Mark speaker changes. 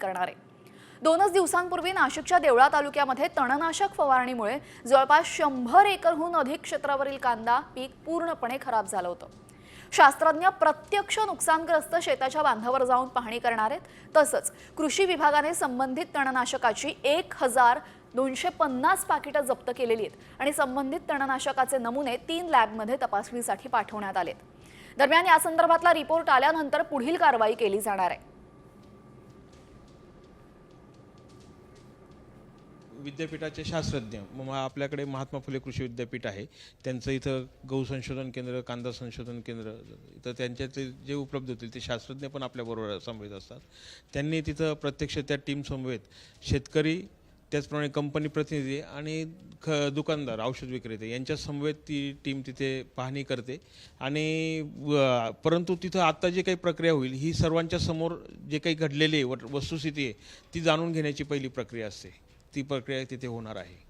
Speaker 1: करणार आहे। 2च दिवसांपूर्वी नाशिकच्या देवळा तालुक्यामध्ये तणनाशक फवारणीमुळे जवळपास 100 एकरहून अधिक क्षेत्रावरील कांदा पीक पूर्णपणे खराब झालं होतं। शास्त्रज्ञ प्रत्यक्ष नुकसानग्रस्त शेताच्या बांधावर जाऊन पाहणी करणार आहेत। तसंच कृषी विभागाने संबंधित तणनाशकाची 1250 पाकिटं जप्त केलेली आहेत आणि संबंधित तणनाशकाचे नमुने 3 लॅबमध्ये तपासणीसाठी पाठवण्यात आलेत। दरम्यान या संदर्भातला रिपोर्ट आल्यानंतर पुढील कारवाई केली जाणार आहे।
Speaker 2: विद्यापीठाचे शास्त्रज्ञ आपल्याकडे महात्मा फुले कृषी विद्यापीठ आहे, त्यांचं इथं गहू संशोधन केंद्र, कांदा संशोधन केंद्र, इथं त्यांच्याचे जे उपलब्ध होतील ते शास्त्रज्ञ पण आपल्याबरोबर समवेत असतात। त्यांनी तिथं प्रत्यक्ष त्या टीम समवेत शेतकरी, त्याचप्रमाणे कंपनी प्रतिनिधी आणि दुकानदार, औषध विक्रेते यांच्या समवेत ती टीम तिथे पाहणी करते आणि परंतु तिथं आता जे काही प्रक्रिया होईल ही सर्वांच्या समोर जे काही घडलेली वस्तुस्थिती आहे ती जाणून घेण्याची पहिली प्रक्रिया असते, ती प्रक्रिया तिथे होणार आहे।